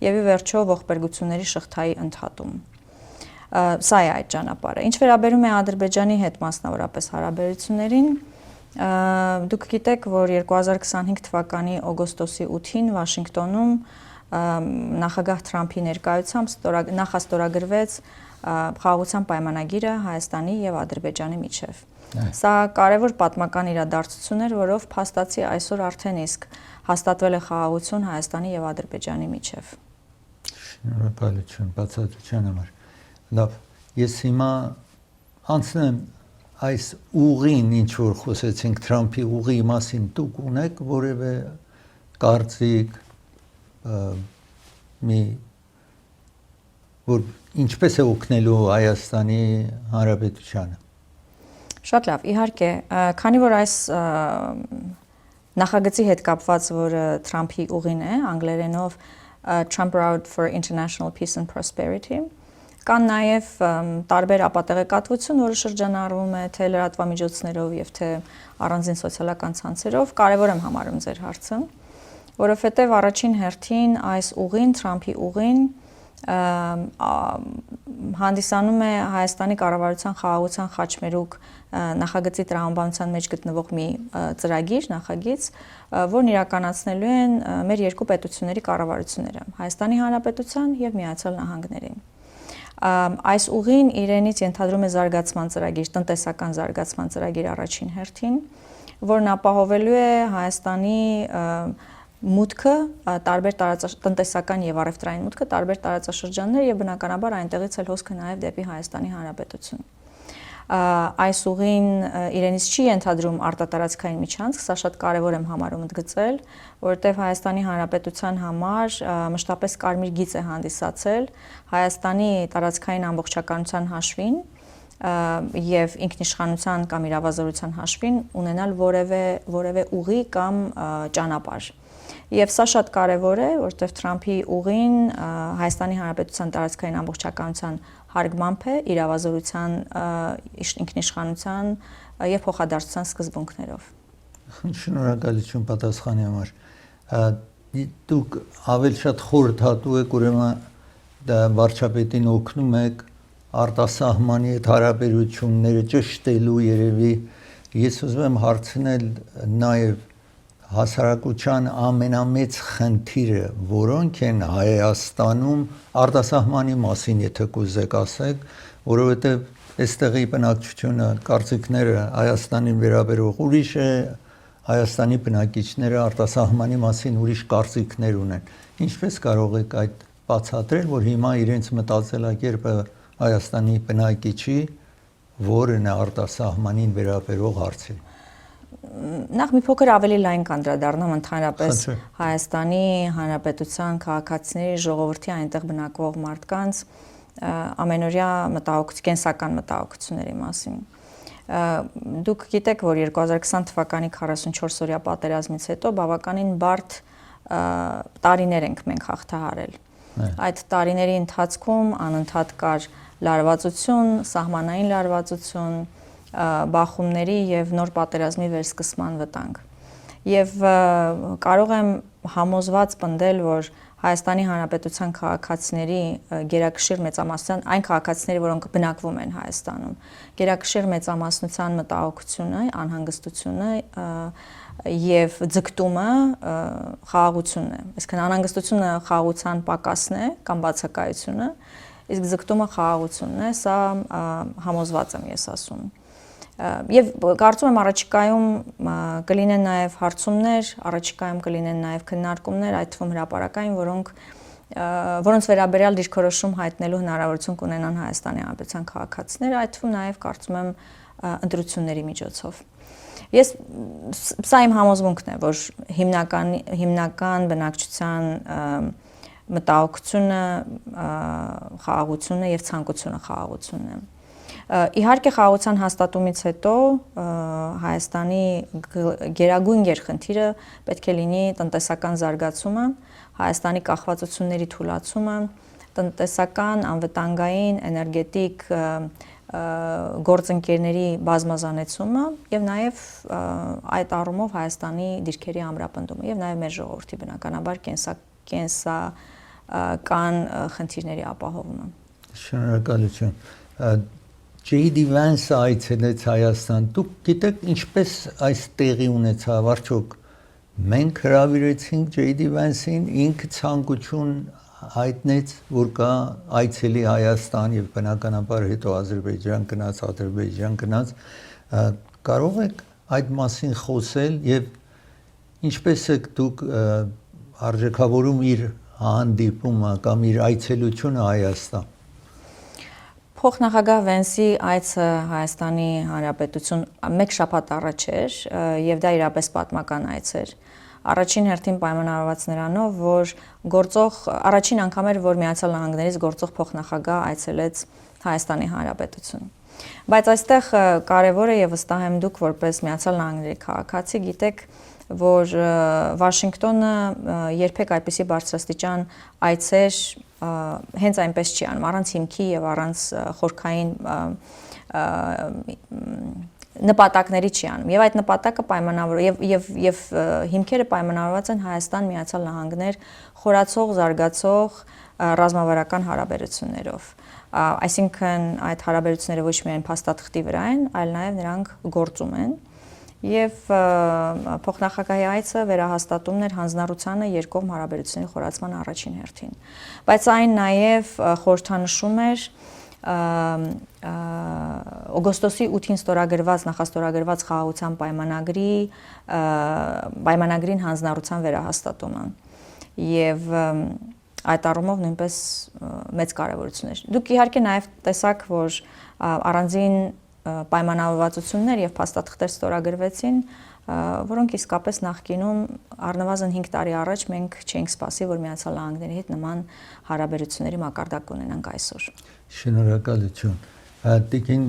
եւ ի վերջո ողբերգությունների շղթայի ընդհատում։ Սա է այդ ճանապարհը։ Ինչ վերաբերում է Ադրբեջանի հետ մասնավորապես հարաբերություններին, դուք գիտեք, որ 2025 թվականի օգոստոսի 8-ին Վաշինգտոնում նախագահ Թրամփի ներկայությամբ նախաստորագրվեց խաղաղության պայմանագիրը Հայաստանի եւ Ադրբեջանի միջև։ Սա կարևոր պատմական իրադարձություն էր, որով փաստացի այսօր արդեն իսկ հաստատվել է խաղաղություն Հայաստանի եւ Ադրբեջանի միջև։ Շնորհակալություն բացատրության համար։ Լավ, ես հիմա անցնեմ այս ուղին, ինչ որ խոսեցինք Թրամփի ուղի մասին, դուք ունեք որևէ կարծիք որ ինչպես է օգնելու Հայաստանի Հանրապետությանը։ Շատ լավ, իհարկե, քանի որ այս նախագծի հետ կապված, որը Թրամփի ուղին է, անգլերենով Trump Road for International Peace and Prosperity, կան նաև տարբեր ապատեղեկատվություն, որը շրջանառվում է թե լրատվամիջոցներով եւ թե առանձին սոցիալական ցանցերով, կարևոր եմ համարում ձեր հարցը, որովհետեւ առաջին հերթին այս ուղին, Թրամփի ուղին հանդիսանում է Հայաստանի կառավարության խաղաղության խաչմերուկ նախագծի տրամաբանության մեջ գտնվող մի ծրագիր, նախագիծ, որն իրականացնելու են մեր երկու պետությունների կառավարությունները, Հայաստանի Հանրապետության եւ Միացյալ Նահանգների։ Այս ուղին իրենից ենթադրում է զարգացման ծրագիր, տնտեսական զարգացման ծրագիր առաջին հերթին, որն ապահովելու է Հայաստանի մուտքը տարբեր տնտեսական եւ առևտրային մուտքը տարբեր տարածաշրջաններ եւ բնականաբար այնտեղից էլ հոսքը նաեւ դեպի Հայաստանի Հանրապետություն։ Այս ուղին իրենից չի ենթադրում արտատարածքային միջանցք, սա շատ կարևոր եմ համարում ընդգծել, որովհետեւ Հայաստանի Հանրապետության համար մշտապես կարմիր գիծ է հանդիսացել Հայաստանի տարածքային ամբողջականության հաշվին եւ ինքնիշխանության կամ իրավազորության հաշվին ունենալ որևէ ուղի կամ ճանապարհ։ Եվ սա շատ կարևոր է, որովհետև Թրամփի ուղին Հայաստանի Հանրապետության տարածքային ամբողջականության հարգմամբ է իրավազորության, ինքնիշխանության եւ փոխադարձության սկզբունքներով։ Շնորհակալություն պատասխանի համար։ Դուք ավելի շատ խորհրդատու եք, ուրեմն վարչապետին օգնում եք արտասահմանի հետ հարաբերությունները ճշտելու երևի։ Ես ուզում եմ հարցնել նաեւ հասարակության ամենամեծ խնդիրը, որոնք են Հայաստանում արտասահմանի մասին, եթե կուզեք ասեք, որովհետև այստեղի բնակչությունը, կարծիքները Հայաստանին վերաբերող ուրիշ է, Հայաստանի բնակիչները արտասահմանի մասին ուրիշ կարծիքներ ունեն։ Ինչպես կարող եք այդ բացատրել, որ հիմա իրենց մտածելակերպը Հայաստանի բնակիչի որն է արտասահմանին վերաբերող հարցին։ Նախ մի փոքր ավելի լայն կանդրադառնամ ընդհանրապես Հայաստանի Հանրապետության քաղաքացիների ժողովրդի այնտեղ բնակվող մարդկանց ամենօրյա կենսական մտահոգությունների մասին։ Դուք գիտեք, որ 2020 թվականի 44-օրյա պատերազմից հետո բավականին բարդ տարիներ ենք մենք հաղթահարել։ Այդ տարիների ընթացքում անընդհատ կար լարվածություն, սահմանային լարվածություն, բախումների եւ նոր պատերազմի վերսկսման վտանգ։ Եվ կարող եմ համոզված պնդել, որ Հայաստանի Հանրապետության քաղաքացիների գերակշիռ մեծամասնության այն քաղաքացիների, որոնք բնակվում են Հայաստանում, գերակշիռ մեծամասնության մտահոգությունը, անհանգստությունը եւ ձգտումը խաղաղությունն է։ Այսինքն անհանգստությունը խաղաղության պակասն է կամ բացակայությունը, իսկ ձգտումը խաղաղությունն է, սա համոզված եմ ես ասում։ Եվ կարծում եմ առաջիկայում կլինեն նաև հարցումներ, առաջիկայում կլինեն նաև քննարկումներ, այդ թվում հրապարակային, որոնց վերաբերյալ դիրքորոշում հայտնելու հնարավորություն կունենան Հայաստանի Հանրապետության քաղաքացիները, այդ թվում նաև կարծում եմ ընտրությունների միջոցով։ Ես սա իմ համոզմունքն է, որ հիմնական բնակչության մտահոգությունը, խաղաղությունը եւ ցանկությունը խաղաղությունն է։ Իհարկե խաղաղության հաստատումից հետո Հայաստանի գերագույն գերխնդիրը պետք է լինի տնտեսական զարգացումը, Հայաստանի կախվածությունների թուլացումը, տնտեսական, անվտանգային, էներգետիկ գործընկերների բազմազանեցումը եւ նաեւ այդ առումով Հայաստանի դիրքերի ամրապնդումը եւ նաեւ մեր ժողովրդի բնականաբար կենսական խնդիրների ապահովումը։ Շնորհակալություն։ J.D. Vance այցելեց Հայաստան։ Դուք գիտեք ինչպես այս տեղի ունեցավ, արդյոք մենք հրավիրեցինք J.D. Vance-ին, ինքը ցանկություն հայտնեց, որ կա այցելի Հայաստան եւ բնականաբար հետո Ադրբեջան գնաց, կարող եք այդ մասին խոսել եւ ինչպես եք դուք արժեքավորում իր հանդիպումը կամ իր այցելությունը Հայաստան։ Փոխնախագահ Վենսի այցը Հայաստանի Հանրապետություն մեկ շաբաթ առաջ էր եւ դա իրապես պատմական այց էր։ Առաջին հերթին պայմանավորված նրանով, որ առաջին անգամ էր, որ Միացյալ Նահանգներից գործող փոխնախագահ այցելեց Հայաստանի Հանրապետություն։ Բայց այստեղ կարևոր է եւ վստահ եմ դուք որպես Միացյալ Նահանգների քաղաքացի գիտեք, որ Վաշինգտոնը երբեք այդպիսի բարձրաստիճան այցեր հենց այնպես չի անում, առանց հիմքի եւ առանց խորքային նպատակների չի անում։ Եվ այդ նպատակը եւ հիմքերը պայմանավորված են Հայաստան Միացյալ Նահանգներ խորացող, զարգացող ռազմավարական հարաբերություններով։ Այսինքն այդ հարաբերությունները ոչ միայն փաստաթղթի վրա են, այլ նաեւ նրանք գործում են։ Եվ փոխնախագահի այցը վերահաստատումն էր հանձնառությանը երկկողմ հարաբերությունների խորացման առաջին հերթին։ Բայց այն նաև խորհրդանշում էր օգոստոսի 8-ին նախաստորագրված խաղաղության պայմանագրին հանձնառության վերահաստատումը։ Եվ այդ առումով նույնպես մեծ կարևորություն էր։ Դուք իհարկե նաև տեսաք, որ առանձին պայմանավորվածություններ եւ փաստաթղթեր ստորագրվեցին, որոնք իսկապես նախկինում առնվազն 5 տարի առաջ մենք չէինք սպասի, որ Միացյալ Նահանգների հետ նման հարաբերությունների մակարդակ ունենանք այսօր։ Շնորհակալություն։ Տիկին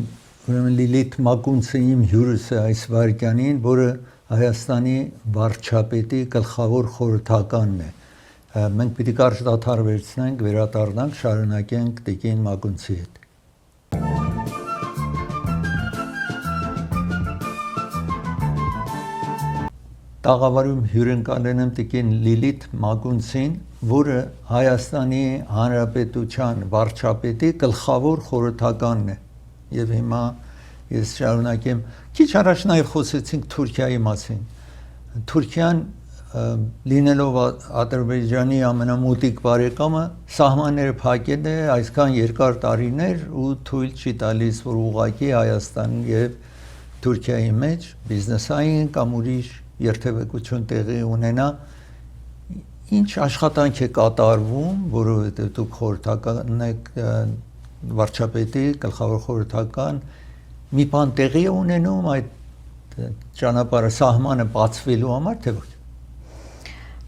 ուրեմն Լիլիթ Մակունցը իմ հյուրս է այս վարքյանին, որը Հայաստանի վարչապետի գլխավոր խորհրդականն է։ Մենք պիտի կարճ դադար վերցնենք, վերադառնանք, շարունակենք Տիկին Մակունցի հետ։ Տաղավարում հյուրընկալել եմ Տիկին Լիլիթ Մակունցին, որը Հայաստանի Հանրապետության վարչապետի գլխավոր խորհրդականն է։ Եվ հիմա ես շարունակեմ, քիչ առաջ նաև խոսեցինք Թուրքիայի մասին։ Թուրքիան լինելով Ադրբեջանի ամենամոտիկ բարեկամը, սահմանները փակել է այսքան երկար տարիներ ու թույլ չի տալիս, որ ուղղակի Հայաստանի եւ Թուրքիայի մեջ բիզնեսային կամ ուրիշ երթևեկություն տեղի ունենա, ինչ աշխատանք է կատարվում, որովհետև դուք խորհրդական եք, վարչապետի գլխավոր խորհրդական, մի բան տեղի է ունենում այդ ճանապարհը սահմանը բացվելու համար, թե ոչ։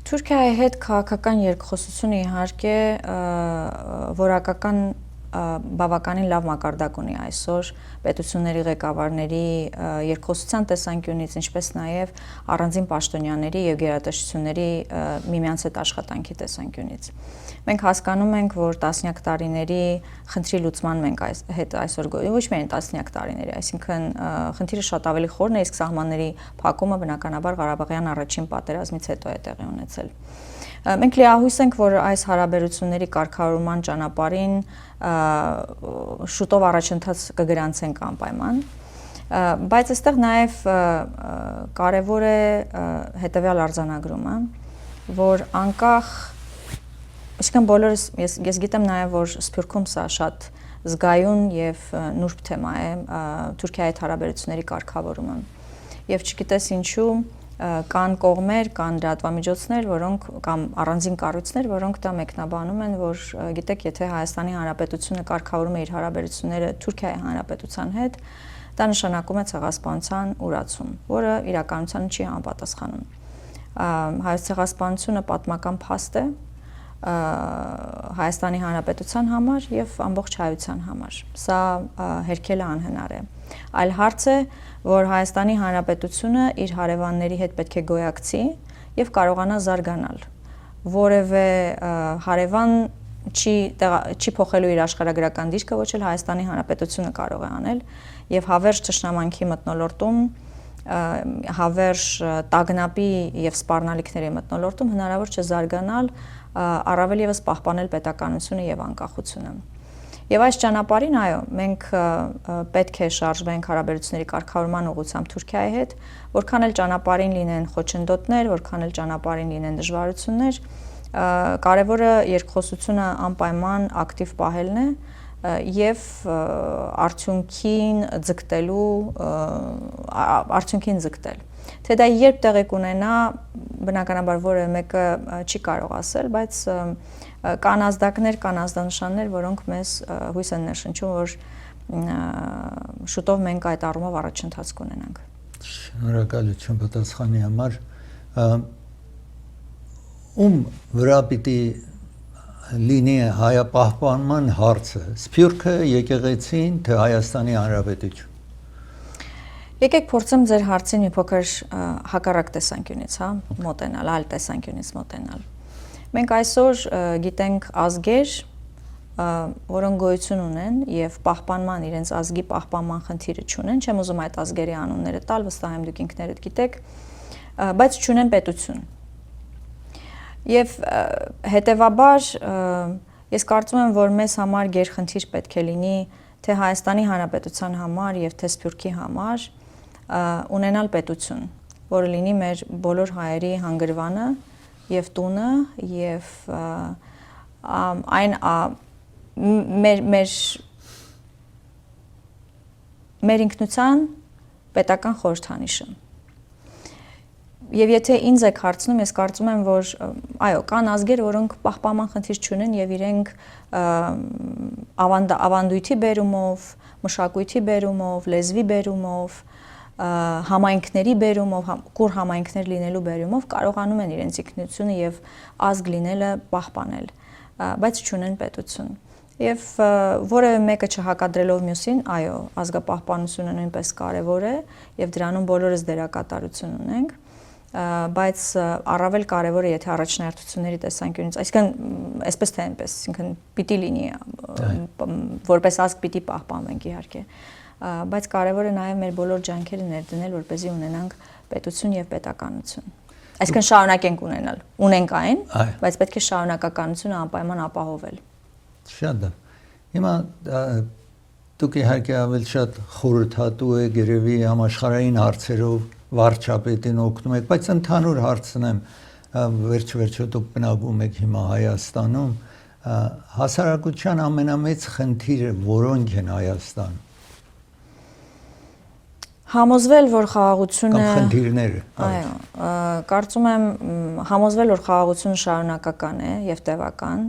Թուրքիայի հետ քաղաքական երկխոսությունը իհարկե որակական բավականին լավ մակարդակ ունի այսօր պետությունների ղեկավարների երկխոսության տեսանկյունից, ինչպես նաև առանձին պաշտոնյաների եւ գերատեսչությունների միմյանց հետ աշխատանքի տեսանկյունից։ Մենք հասկանում ենք, որ տասնյակ տարիների խնդրի լուծման մենք այսօր ոչ միայն տասնյակ տարիների, այսինքն խնդիրը շատ ավելի խորն է, իսկ սահմանների փակումը բնականաբար Ղարաբաղյան առաջին պատերազմից հետո է տեղի ունեցել։ Մենք լիահույս ենք, որ այս հարաբերությունների կարգավորման ճանապարհին շուտով առաջընթաց կգրանցենք անպայման, բայց այստեղ նաև կարևոր է հետևյալ արձանագրումը, որ անկախ, այսինքն բոլորս ես գիտեմ նաև, որ Սփյուռքում սա շատ զգայուն եւ նուրբ թեմա է Թուրքիայի հետ հարաբերությունների կարգավորումը, եւ չգիտես ինչու կան կողմեր, կան լրատվամիջոցներ, որոնք կամ առանձին կառույցներ, որոնք դա մեկնաբանում են, որ գիտեք, եթե Հայաստանի Հանրապետությունը կարգավորում է իր հարաբերությունները Թուրքիայի Հանրապետության հետ, դա նշանակում է ցեղասպանության ուրացում, որը իրականությանը չի համապատասխանում։ Հայոց ցեղասպանությունը պատմական փաստ է Հայաստանի Հանրապետության համար եւ ամբողջ հայության համար։ Սա հերքելը անհնար է։ Այլ հարց է, որ Հայաստանի Հանրապետությունը իր հարևանների հետ պետք է գոյակցի եւ կարողանա զարգանալ։ Որևէ հարևան չի փոխելու իր աշխարհագրական դիրքը, ոչ էլ Հայաստանի Հանրապետությունը կարող է անել եւ հավերժ ճշնամանքի մթնոլորտում, հավերժ տագնապի եւ սպառնալիքների մթնոլորտում հնարավոր չէ զարգանալ, առավել եւս պահպանել պետականությունը եւ անկախությունը։ Եվ այս ճանապարհին, այո, մենք պետք է շարժվենք հարաբերությունների կարգավորման ուղղությամբ Թուրքիայի հետ, որքան էլ ճանապարհին լինեն խոչընդոտներ, որքան էլ ճանապարհին լինեն դժվարություններ, կարևորը երկխոսությունը անպայման ակտիվ պահելն է եւ արդյունքին ձգտել։ Թե դա երբ տեղի կունենա, բնականաբար որևէ մեկը չի կարող ասել, բայց կան ազդակներ, կան ազդանշաններ, որոնք մեզ հույս են ներշնչում, որ շուտով մենք այդ առումով առաջընթաց կունենանք։ Շնորհակալություն պատասխանի համար։ Ում վրա պիտի լինի հայապահպանման հարցը, Սփյուռքը, եկեղեցին, թե Հայաստանի Հանրապետություն։ Եկեք փորձեմ ձեր հարցին մի փոքր հակառակ տեսանկյունից, մոտենալ, այլ տեսանկյունից մոտենալ։ Մենք այսօր գիտենք ազգեր, որոնք գոյություն ունեն եւ պահպանման իրենց ազգի պահպանման խնդիրը չունեն, չեմ ուզում այդ ազգերի անունները տալ, վստահ եմ դուք ինքներդ գիտեք, բայց չունեն պետություն։ Եվ հետեւաբար ես կարծում եմ, որ մեզ համար գերխնդիր պետք է լինի թե Հայաստանի Հանրապետության համար եւ թե Սփյուռքի համար ունենալ պետություն, որը լինի մեր բոլոր հայերի հանգրվանը եւ տունը եւ այն մեր ինքնության պետական խորհրդանիշը։ Եվ եթե ինձ եք հարցնում, ես կարծում եմ, որ այո, կան ազգեր, որոնք պահպանման խնդիր չունեն եւ իրենք ավանդույթի բերումով, մշակույթի բերումով, լեզվի բերումով, համայնքների բերումով, կուր համայնքներ լինելու բերումով կարողանում են իրենց ինքնությունը եւ ազգ լինելը պահպանել, բայց չունեն պետություն։ Եվ որևէ մեկը չհակադրելով մյուսին, այո, ազգապահպանությունը նույնպես կարևոր է եւ դրանում բոլորս դերակատարություն ունենք, բայց առավել կարևոր է, եթե առաջնահերթությունների տեսանկյունից, այսինքն այսպես թե այնպես, այսինքն պիտի լինի, որպես ազգ պիտի պահպանվենք իհարկե, բայց կարևոր է նաև մեր բոլոր ջանքերը ներդնել, որպեսզի ունենանք պետություն եւ պետականություն։ Այսինքն շարունակենք ունենալ, ունենք այն, բայց պետք է շարունակականությունը անպայման ապահովել։ Շատ լավ։ Հիմա դուք իհարկե ավելի շատ խորհրդատու եք երևի համաշխարհային հարցերով վարչապետին օգնում եք, բայց ընդհանուր հարցն եմ, վերջ-վերջո դուք բնակվում եք հիմա Հայաստանում, հասարակության ամենամեծ խնդիրը որոնք են Հայաստանում։ Համոզվել, որ խաղաղությունը կամ խնդիրները։ Այո, կարծում եմ համոզվել, որ խաղաղությունը շարունակական է եւ տևական,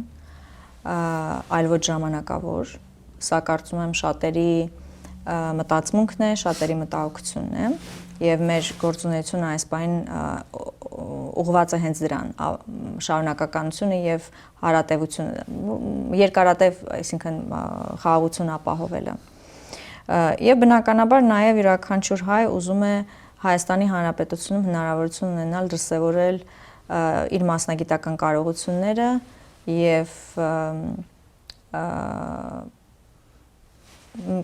այլ ոչ ժամանակավոր, սա կարծում եմ շատերի մտածմունքն է, շատերի մտահոգությունն է եւ մեր գործունեությունը այս բան ուղղված է հենց դրան, շարունակականությունը եւ հարատեվությունը, երկարատև, այսինքն խաղաղություն ապահովելը։ Եվ բնականաբար նաև յուրաքանչյուր հայ ուզում է Հայաստանի Հանրապետությունում հնարավորություն ունենալ դրսևորել իր մասնագիտական կարողությունները եւ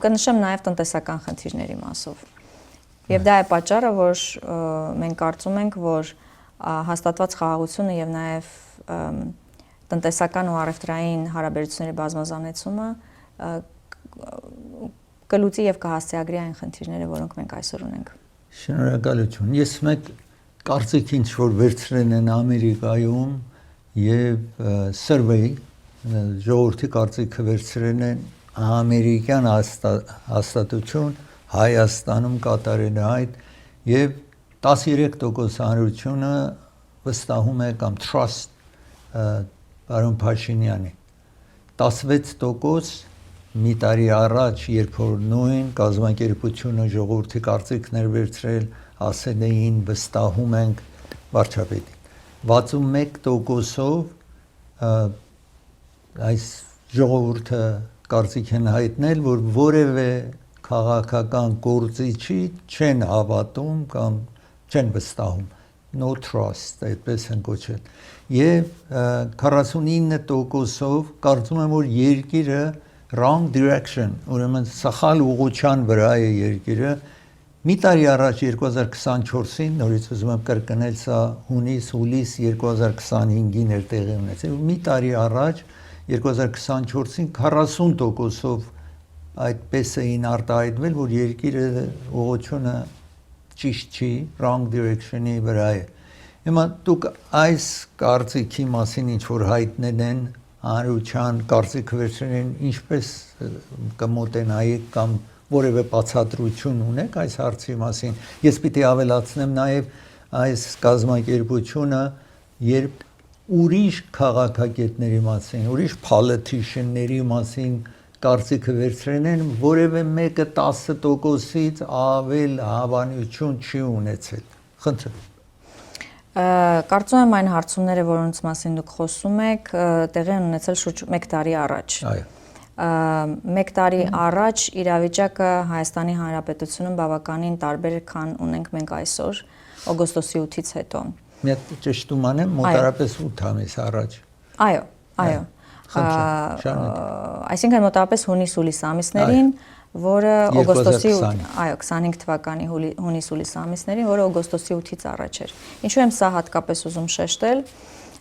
կնշեմ նաև տնտեսական խնդիրների մասով։ Եվ դա է պատճառը, որ մենք կարծում ենք, որ հաստատված խաղաղությունը եւ նաև տնտեսական ու առևտրային հարաբերությունների բազմազանեցումը կլուծի եւ կհասցեագրի այն խնդիրները, որոնք մենք այսօր ունենք։ Շնորհակալություն։ Ես մեկ կարծիք ինչ որ վերցրել են Ամերիկայում եւ survey ժողովրդի կարծիքը վերցրել են ամերիկյան հաստատություն Հայաստանում կատարել է այդ եւ 13% հանրությունը վստահում է կամ trust պարոն Փաշինյանի 16% մի տարի առաջ երբ որ նույն կազմակերպությունը ժողովրդի կարծիքներ վերցրել ասել էին վստահում ենք վարչապետին 61%-ով այս ժողովուրդը կարծիք են հայտնել որ որևէ քաղաքական գործիչի չեն հավատում կամ չեն վստահում no trust այդպես են կոչել եւ 49%-ով կարծում եմ որ երկիրը wrong direction ուրեմն սխալ ուղղության վրա է երկիրը մի տարի առաջ 2024-ին նորից ուզում եմ կրկնել սա հունիս-հուլիս 2025-ին էր տեղի ունեցել մի տարի առաջ 2024-ին 40%-ով այդպես էին արտահայտվել որ երկիրը ուղղությունը ճիշտ չի wrong direction-ի վրա է հիմա դուք այս կարծիքի մասին ինչ որ հայտնել են հանրության կարծիքը վերցրել են ինչպես կմոտենայիք կամ որևէ բացատրություն ունեք այս հարցի մասին ես պիտի ավելացնեմ նաև այս կազմակերպությունը երբ ուրիշ քաղաքագետների մասին ուրիշ politician-ների մասին կարծիքը վերցրել են որևէ մեկը 10%-ից ավել հավանություն չի ունեցել խնդրեմ Կարծում եմ այն հարցումները, որոնց մասին դուք խոսում եք, տեղի են ունեցել շուրջ 1 տարի առաջ։ Այո։ 1 տարի առաջ իրավիճակը Հայաստանի Հանրապետությունում բավականին տարբեր քան ունենք մենք այսօր, օգոստոսի 8-ից հետո։ Մի հատ ճշտում անեմ, մոտարապես 8 ամիս առաջ։ Այո։ Այսինքն մոտարապես հունիս-հուլիս ամիսներին, որը օգոստոսի 25 թվականի հունիս-հուլիս ամիսներին, որը օգոստոսի 8-ից առաջ էր։ Ինչու եմ սա հատկապես ուզում շեշտել,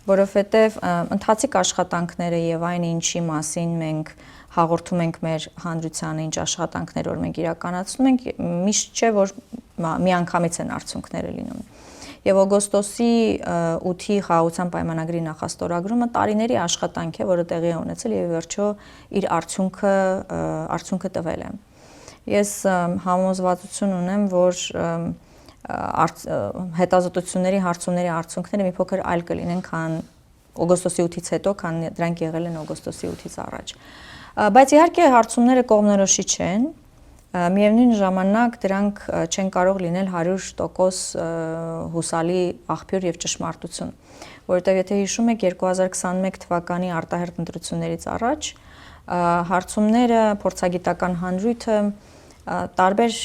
որովհետև ընթացիկ աշխատանքները եւ այն ինչի մասին մենք հաղորդում ենք մեր հանրությանը, ինչ աշխատանքներ որ մենք իրականացնում ենք, միշտ չէ որ միանգամից են արդյունքները լինում։ Եվ օգոստոսի 8-ի խաղաղության պայմանագրի նախաստորագրումը տարիների աշխատանք է, որը տեղի է ունեցել եւ վերջո իր արդյունքը տվել է։ Ես համոզվածություն ունեմ, որ հետազոտությունների հարցումների արդյունքները մի փոքր այլ կլինեն, քան օգոստոսի 8-ից հետո, քան դրանք եղել են օգոստոսի 8-ից առաջ։ Բայց իհարկե հարցումները կողմնորոշիչ չեն, միևնույն ժամանակ դրանք չեն կարող լինել 100% հուսալի աղբյուր եւ ճշմարտություն, որովհետեւ եթե հիշում եք 2021 թվականի արտահերթ ընտրություններից առաջ հարցումները փորձագիտական հանրույթը տարբեր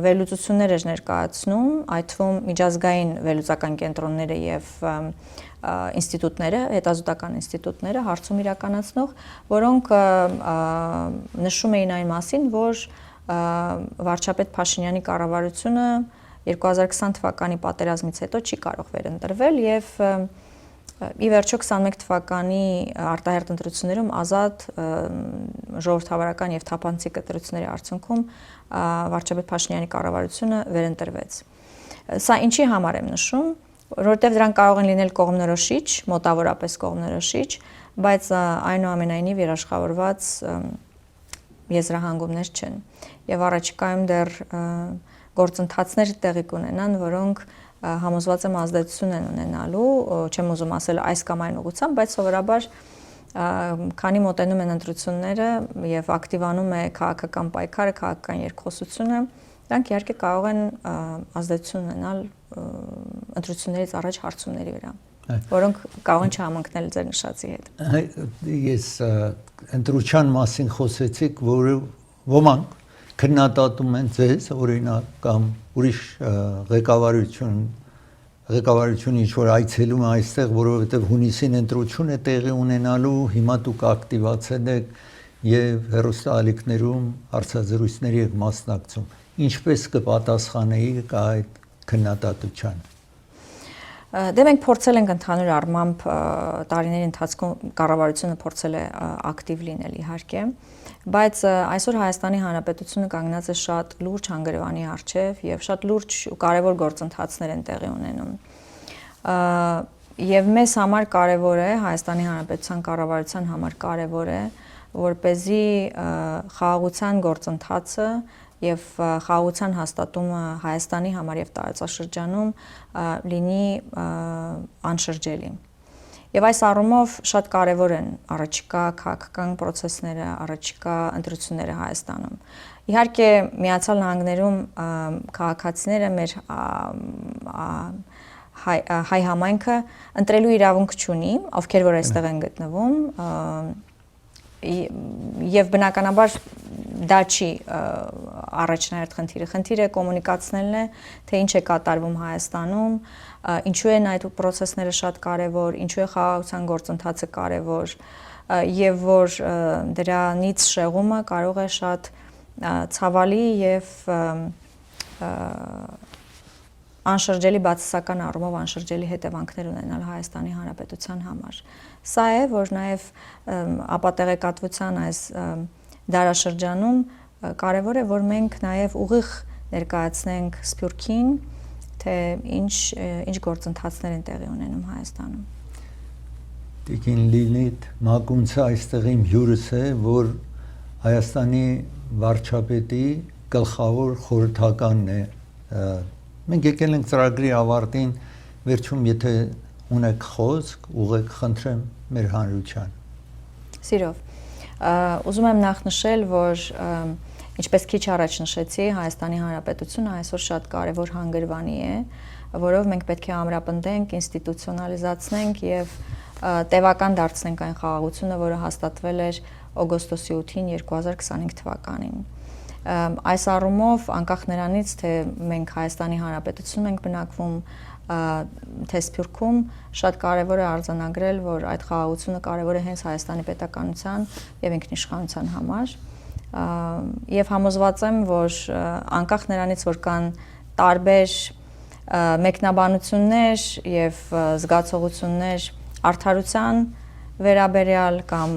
վերլուծություններ էր ներկայացնում, այդ թվում միջազգային վերլուծական կենտրոնները եւ ինստիտուտները, հետազոտական ինստիտուտները հարցում իրականացնող, որոնք նշում էին այն մասին, որ վարչապետ Փաշինյանի կառավարությունը 2020 թվականի պատերազմից հետո չի կարող վերընտրվել եւ ի վերջո 21 թվականի արտահերթ ընտրություններում ազատ ժողովրդավարական եւ թափանցիկ ընտրությունների արդյունքում վարչապետ Փաշինյանի կառավարությունը վերընտրվեց։ Սա ինչի համար եմ նշում, որովհետեւ դրանք կարող են լինել կողմնորոշիչ, մոտավորապես կողմնորոշիչ, բայց այնուամենայնիվ երաշխավորված եզրահանգումներ չեն եւ առաջիկայում դեռ գործընթացներ տեղի կունենան, որոնք համոզված եմ ազդեցություն են ունենալու, չեմ ուզում ասել այս կամ այն ուղղությամբ, բայց սովորաբար քանի մոտենում են ընտրությունները եւ ակտիվանում է քաղաքական պայքարը, քաղաքական երկխոսությունը, դրանք իհարկե կարող են ազդեցություն ունենալ ընտրություններից առաջ հարցումների վրա, որոնք կարող են չհամընկնել ձեր նշածի հետ։ Ես ընտրության մասին խոսեցիք, որը ոմանք քննադատում են ձեզ օրինակ կամ ուրիշ ղեկավարություն ինչ որ այցելում է այստեղ, որովհետև հունիսին ընտրություն է տեղի ունենալու, հիմա դուք ակտիվացել եք եւ հեռուստաալիքներում հարցազրույցների եք մասնակցում։ Ինչպես կպատասխանեիք այդ քննադատությանը։ Դե մենք փորձել ենք ընդհանուր առմամբ տարիների ընթացքում կառավարությունը փորձել է ակտիվ լինել իհարկե, բայց այսօր Հայաստանի Հանրապետությունը կանգնած է շատ լուրջ հանգրվանի առջև եւ շատ լուրջ ու կարեւոր գործընթացներ են տեղի ունենում։ Եվ մեզ համար կարեւոր է, Հայաստանի Հանրապետության կառավարության համար կարեւոր է, որպեսզի խաղաղության գործընթացը եւ խաղաղության հաստատումը Հայաստանի համար եւ տարածաշրջանում լինի անշրջելի։ Եվ այս առումով շատ կարևոր են առաջիկա քաղաքական process-ները, առաջիկա ընտրությունները Հայաստանում։ Իհարկե Միացյալ Նահանգներում քաղաքացիները մեր հայ համայնքը ընտրելու իրավունք չունի, ովքեր որ այստեղ են գտնվում, եւ բնականաբար դա չի առաջնահերթ խնդիրը։ Խնդիրը կոմունիկացնելն է, թե ինչ է կատարվում Հայաստանում, ինչու են այդ process-ները շատ կարևոր, ինչու է խաղաղության գործընթացը կարևոր եւ որ դրանից շեղումը կարող է շատ ցավալի եւ անշրջելի բացասական առումով անշրջելի հետևանքներ ունենալ Հայաստանի Հանրապետության համար։ Սա է, որ նաև ապատեղեկատվության այս դարաշրջանում կարևոր է, որ մենք նաև ուղիղ ներկայացնենք Սփյուռքին, թե ինչ գործընթացներ են տեղի ունենում Հայաստանում։ Տիկին Լիլիթ Մակունցը այստեղ իմ հյուրս է, որ Հայաստանի վարչապետի գլխավոր խորհրդականն է։ Մենք եկել ենք ծրագրի ավարտին, վերջում եթե ունեք խոսք, ուղղեք խնդրեմ մեր հանրության։ Սիրով։ Ուզում եմ նախ նշել, որ ինչպես քիչ առաջ նշեցի, Հայաստանի Հանրապետությունը այսօր շատ կարևոր հանգրվանի է, որով մենք պետք է ամրապնդենք, ինստիտուցիոնալիզացնենք եւ տևական դարձնենք այն խաղաղությունը, որը հաստատվել էր օգոստոսի 8-ին 2025 թվականին։ Այս առումով անկախ նրանից, թե մենք Հայաստանի Հանրապետությունում ենք բնակվում, թե Սփյուռքում, շատ կարևոր է արձանագրել, որ այդ խաղաղությունը կարևոր է հենց Հայաստանի պետականության եւ ինքնիշխանության համար։ Եվ համոզված եմ, որ անկախ նրանից, որ կան տարբեր մեկնաբանություններ եւ զգացողություններ արդարության վերաբերյալ կամ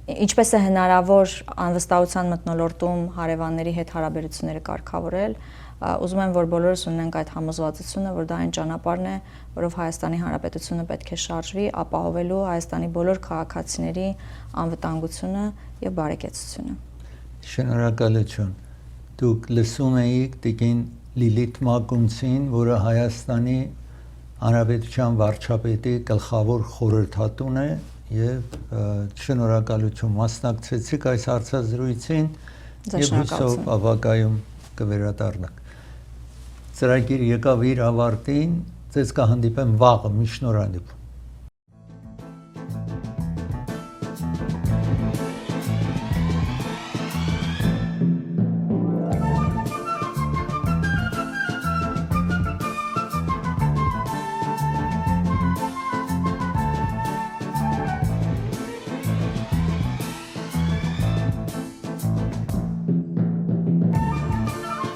ինչպես է հնարավոր անվստահության մթնոլորտում հարևանների հետ հարաբերությունները կարգավորել, ուզում եմ, որ բոլորս ունենք այդ համոզվածությունը, որ դա այն ճանապարհն է, որով Հայաստանի Հանրապետությունը պետք է շարժվի, ապահովելու Հայաստանի բոլոր քաղաքացիների անվտանգությունը եւ բարեկեցությունը։ Շնորհակալություն։ Դուք լսում եք տիկին Լիլիթ Մակունցին, որը Հայաստանի Հանրապետության վարչապետի գլխավոր խորհրդատուն է եւ շնորհակալություն մասնակցեցիք այս հարցազրույցին եւ հույսով ապագայում կվերադառնաք։ Ծրագիր եկավ իր ավարտին, ձեզ կհանդիպեմ վաղը, մի շնորհանդիպում։